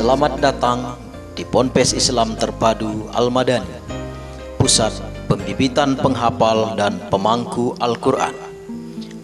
Selamat datang di Ponpes Islam Terpadu Al-Madani, pusat pembibitan penghafal dan pemangku Al-Quran.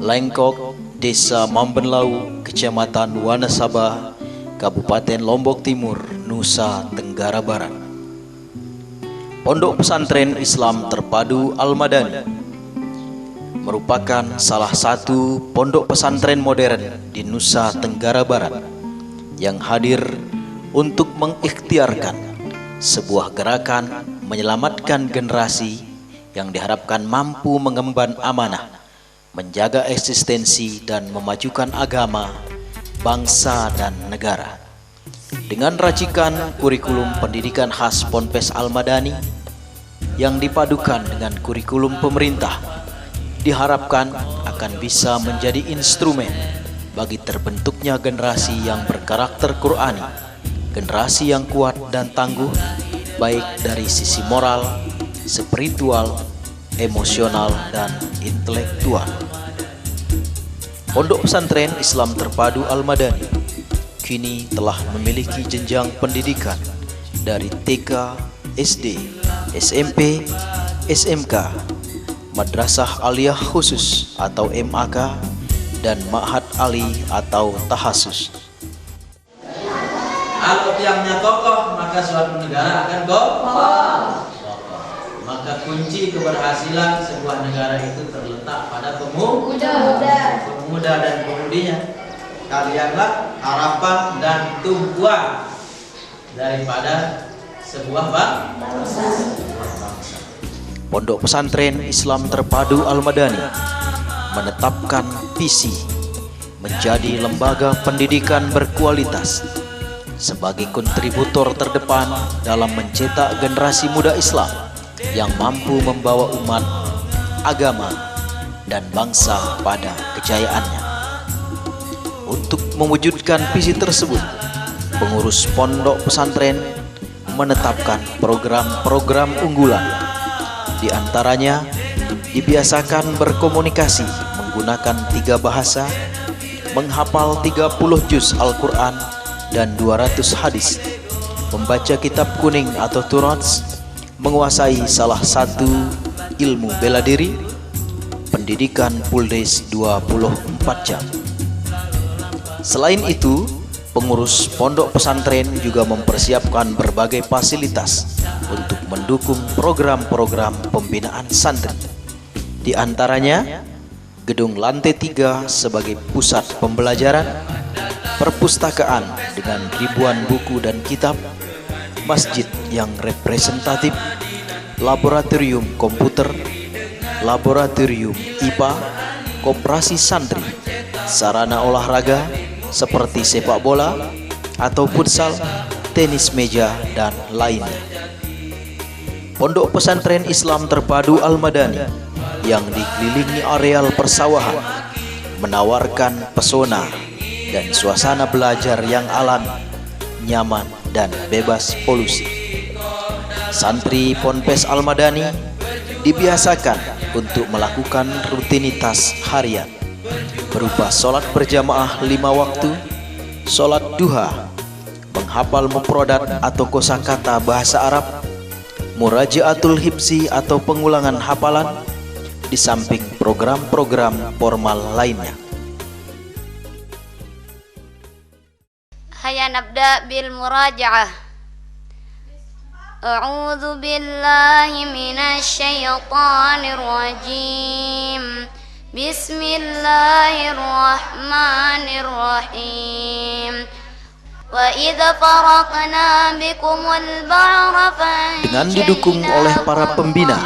Lengkok, Desa Mambenlau, Kecamatan Wanasaba, Kabupaten Lombok Timur, Nusa Tenggara Barat. Pondok Pesantren Islam Terpadu Al-Madani merupakan salah satu pondok pesantren modern di Nusa Tenggara Barat yang hadir untuk mengikhtiarkan sebuah gerakan menyelamatkan generasi yang diharapkan mampu mengemban amanah, menjaga eksistensi dan memajukan agama, bangsa dan negara. Dengan racikan kurikulum pendidikan khas Ponpes Al-Madani yang dipadukan dengan kurikulum pemerintah, diharapkan akan bisa menjadi instrumen bagi terbentuknya generasi yang berkarakter Qur'ani, generasi yang kuat dan tangguh, baik dari sisi moral, spiritual, emosional, dan intelektual. Pondok Pesantren Islam Terpadu Al-Madani kini telah memiliki jenjang pendidikan dari TK, SD, SMP, SMK, Madrasah Aliyah Khusus atau MAK, dan Ma'had Ali atau Tahasus. Kalau tiangnya kokoh, maka suatu negara akan kokoh. Maka kunci keberhasilan sebuah negara itu terletak pada pemuda dan pemudinya. Kalianlah harapan dan tumpuan daripada sebuah bangsa. Pondok Pesantren Islam Terpadu Al-Madani menetapkan visi menjadi lembaga pendidikan berkualitas sebagai kontributor terdepan dalam mencetak generasi muda Islam yang mampu membawa umat, agama, dan bangsa pada kejayaannya. Untuk mewujudkan visi tersebut, pengurus pondok pesantren menetapkan program-program unggulan. Di antaranya, dibiasakan berkomunikasi menggunakan 3 bahasa, menghafal 30 juz Al-Quran dan 200 hadis, membaca kitab kuning atau Turats, menguasai salah satu ilmu bela diri, pendidikan Puldes 24 jam. Selain itu, pengurus pondok pesantren juga mempersiapkan berbagai fasilitas untuk mendukung program-program pembinaan santri. Di antaranya, gedung lantai 3 sebagai pusat pembelajaran, perpustakaan dengan ribuan buku dan kitab, masjid yang representatif, laboratorium komputer, laboratorium IPA, koperasi santri, sarana olahraga seperti sepak bola atau futsal, tenis meja, dan lainnya. Pondok Pesantren Islam Terpadu Al-Madani yang dikelilingi areal persawahan menawarkan pesona dan suasana belajar yang alami, nyaman, dan bebas polusi. Santri Ponpes Al-Madani dibiasakan untuk melakukan rutinitas harian berupa sholat berjamaah 5 waktu, sholat duha, menghafal mufradat atau kosakata bahasa Arab, murajaatul hifzi atau pengulangan hafalan, di samping program-program formal lainnya. Hayya nabda bil muraja'ah. A'udzu billahi minasy syaithanir rajim. Bismillahirrahmanirrahim. Wa idza faraqna bikumul bahra fa dengan didukung oleh para pembina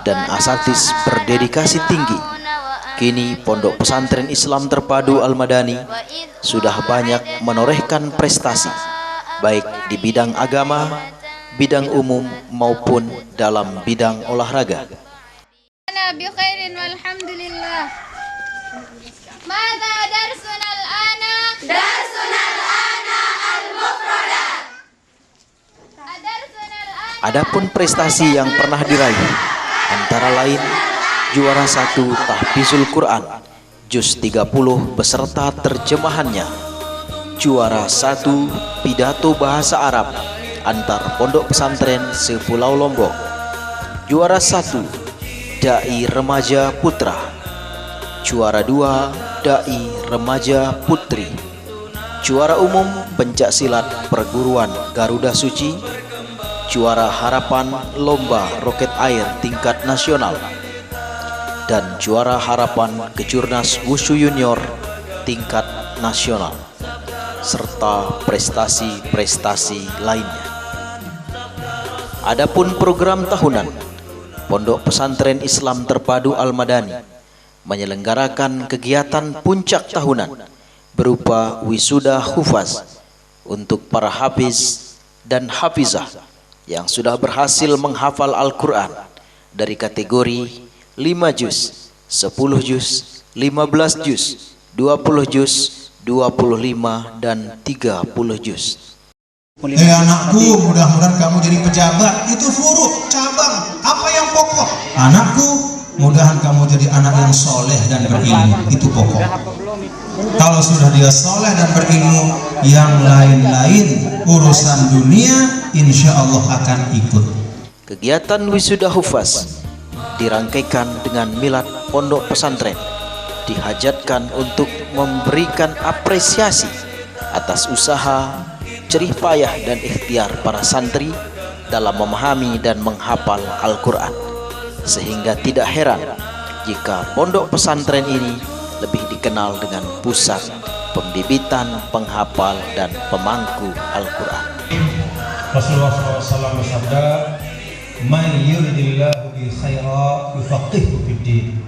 dan asatidz berdedikasi tinggi, kini Pondok Pesantren Islam Terpadu Al-Madani sudah banyak menorehkan prestasi, baik di bidang agama, bidang umum, maupun dalam bidang olahraga. Bi khairin walhamdulillah. Mada darsuna al-ana? Darsuna al-ana al-mufradat. Adapun prestasi yang pernah diraih antara lain juara 1 tahfizul Quran juz 30 beserta terjemahannya, Juara 1 pidato bahasa Arab antar pondok pesantren sepulau Lombok. Juara 1 dai remaja putra. Juara 2 dai remaja putri. Juara umum pencak silat perguruan Garuda Suci. Juara harapan lomba roket air tingkat nasional. Dan juara harapan kejurnas wushu junior tingkat nasional, serta prestasi-prestasi lainnya. Adapun program tahunan, Pondok Pesantren Islam Terpadu Al-Madani menyelenggarakan kegiatan puncak tahunan berupa wisuda hufaz untuk para hafiz dan hafizah yang sudah berhasil menghafal Al-Quran dari kategori 5 juz, 10 juz, 15 juz, 20 juz, 25 dan 30 juz. Anakku, mudah-mudahan kamu jadi pejabat. Itu furu, cabang. Apa yang pokok? Anakku, mudahan kamu jadi anak yang soleh dan berilmu. Itu pokok. Kalau sudah dia soleh dan berilmu, yang lain-lain urusan dunia insya Allah akan ikut. Kegiatan wisuda hufaz dirangkaikan dengan milad pondok pesantren, dihajatkan untuk memberikan apresiasi atas usaha, jerih payah dan ikhtiar para santri dalam memahami dan menghafal Al-Quran, sehingga tidak heran jika pondok pesantren ini lebih dikenal dengan pusat pembibitan, penghafal dan pemangku Al-Quran. Rasulullah SAW bersabda, "Man yuridillahu bi khaira yufaqihu fiddin."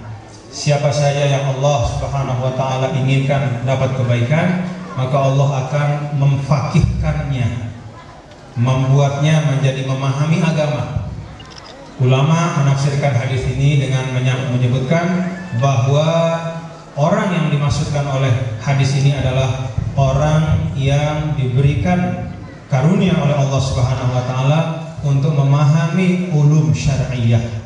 Siapa saja yang Allah Subhanahu wa taala inginkan dapat kebaikan, maka Allah akan memfaqihkannya, membuatnya menjadi memahami agama. Ulama menafsirkan hadis ini dengan menyebutkan bahwa orang yang dimaksudkan oleh hadis ini adalah orang yang diberikan karunia oleh Allah Subhanahu wa taala untuk memahami ulum syar'iyyah.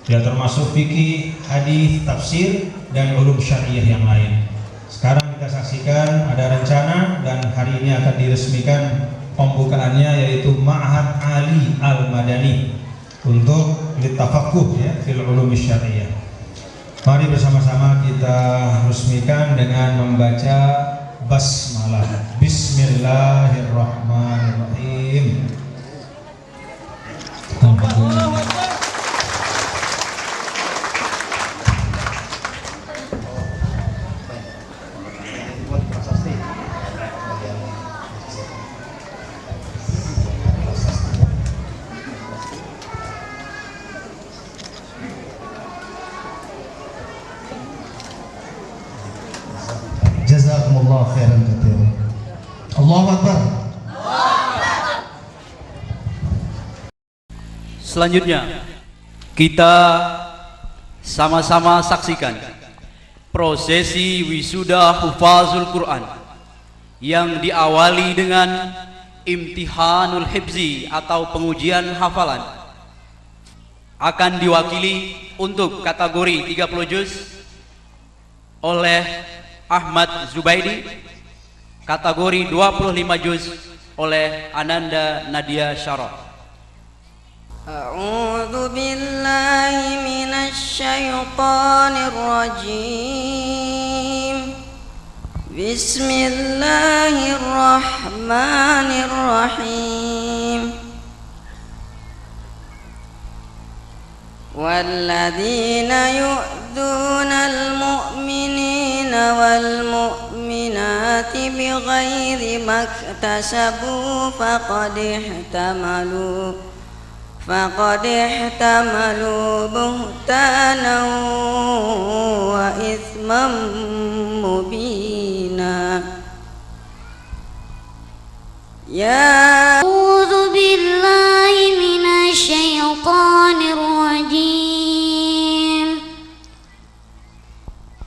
Ya, termasuk fikih, hadis, tafsir dan ulum syar'iyyah yang lain. Sekarang kita saksikan ada rencana dan hari ini akan diresmikan pembukaannya, yaitu Ma'had Ali Al-Madani untuk litafaqquh ya fil ulum syar'iyyah. Mari bersama-sama kita resmikan dengan membaca basmalah. Bismillahirrahmanirrahim. Jazakumullah khairan katsiran. Allahu Akbar. Selanjutnya kita sama-sama saksikan prosesi wisuda hufazul Quran yang diawali dengan imtihanul hifzi atau pengujian hafalan. Akan diwakili untuk kategori 30 juz oleh Ahmad Zubaidi, kategori 25 juz oleh Ananda Nadia Syaraf. A'udzu billahi minasy syaithanir rajim. Bismillahirrahmanirrahim. Walladzina yu'dzunal mu'minina wal mu'minati bighairi maktasabu faqad ihtamalu buhtanan wa itsman mubina. Ya A'udzu billahi minasy syaithanir rajim.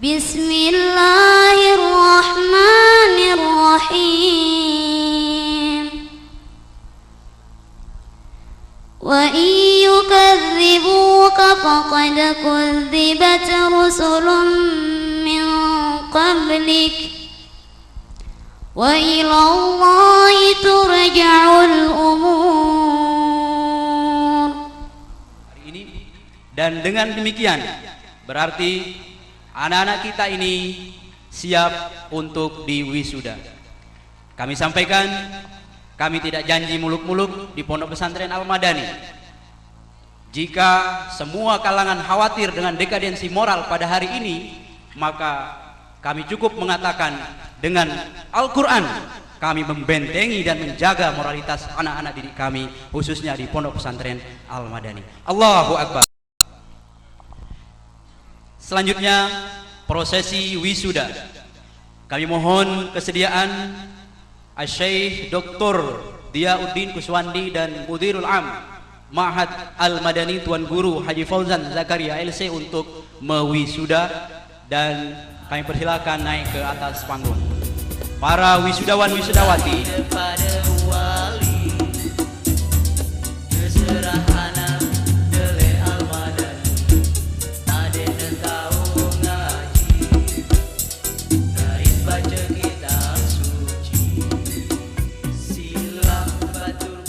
Bismillahirrahmanirrahim. Wa in yukadzibuka faqad kudzibat rusulun min qablik وإلى الله ترجع الأمور. Dan dengan demikian berarti anak-anak kita ini siap untuk diwisuda. Kami sampaikan, kami tidak janji muluk-muluk di Pondok Pesantren Al-Madani. Jika semua kalangan khawatir dengan dekadensi moral pada hari ini, maka kami cukup mengatakan dengan Al-Quran kami membentengi dan menjaga moralitas anak-anak didik kami, khususnya di Pondok Pesantren Al-Madani. Allahu Akbar. Selanjutnya prosesi wisuda. Kami mohon kesediaan Asy-Syaikh Dr. Diyauddin Kuswandi dan Mudirul Am Ma'had Al-Madani Tuan Guru Haji Fauzan Zakaria LC untuk mewisuda, dan kami persilakan naik ke atas panggung. Para wisudawan wisudawati,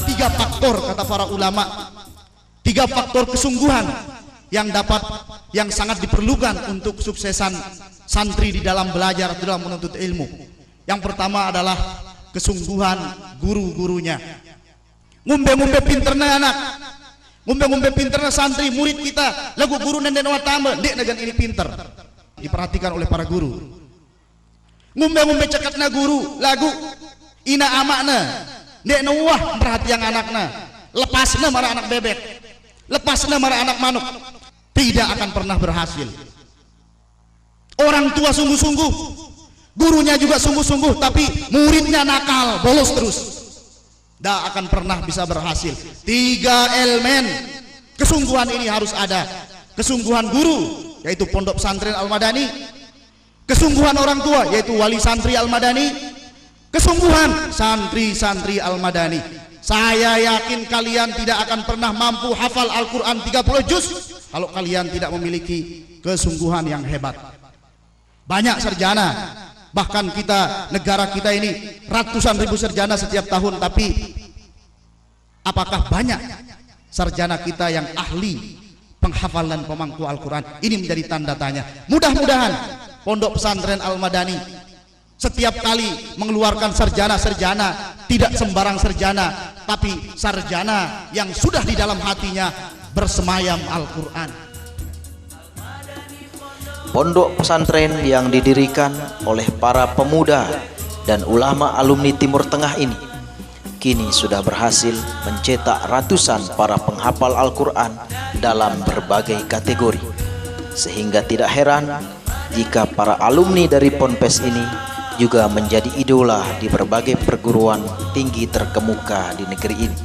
tiga faktor kata para ulama, tiga faktor kesungguhan yang sangat diperlukan untuk kesuksesan santri di dalam belajar atau dalam menuntut ilmu. Yang pertama adalah kesungguhan guru-gurunya. Ngumbe-ngumbe pinterna anak, ngumbe-ngumbe pinterna santri murid kita, lagu guru nenden watama dek negan ini pinter, diperhatikan oleh para guru. Ngumbe-ngumbe cekatna guru lagu ina amakna dek nuwah perhatian anakna, lepasna marah anak bebek, lepasna marah anak manuk, tidak akan pernah berhasil. Orang tua sungguh-sungguh, gurunya juga sungguh-sungguh, tapi muridnya nakal, bolos terus, tidak akan pernah bisa berhasil. Tiga elemen kesungguhan ini harus ada. Kesungguhan guru, yaitu Pondok Pesantren Al-Madani, kesungguhan orang tua, yaitu wali santri Al-Madani, kesungguhan santri-santri Al-Madani. Saya yakin kalian tidak akan pernah mampu hafal Al-Quran 30 juz kalau kalian tidak memiliki kesungguhan yang hebat. Banyak sarjana, bahkan negara kita ini ratusan ribu sarjana setiap tahun, tapi apakah banyak sarjana kita yang ahli penghafal dan pemangku Al-Quran? Ini menjadi tanda tanya. Mudah-mudahan Pondok Pesantren Al-Madani setiap kali mengeluarkan sarjana-sarjana, tidak sembarang sarjana, tapi sarjana yang sudah di dalam hatinya bersemayam Al-Quran. Pondok pesantren yang didirikan oleh para pemuda dan ulama alumni Timur Tengah ini kini sudah berhasil mencetak ratusan para penghafal Al-Quran dalam berbagai kategori, sehingga tidak heran jika para alumni dari Ponpes ini juga menjadi idola di berbagai perguruan tinggi terkemuka di negeri ini.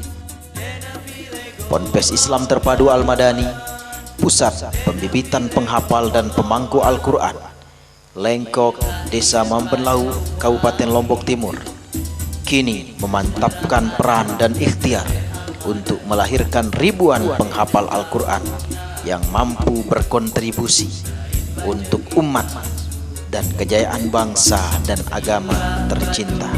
Ponpes Islam Terpadu Al-Madani, pusat pembibitan penghafal dan pemangku Al-Quran, Lengkok, Desa Mambenlau, Kabupaten Lombok Timur, kini memantapkan peran dan ikhtiar untuk melahirkan ribuan penghafal Al-Quran yang mampu berkontribusi untuk umat dan kejayaan bangsa dan agama tercinta.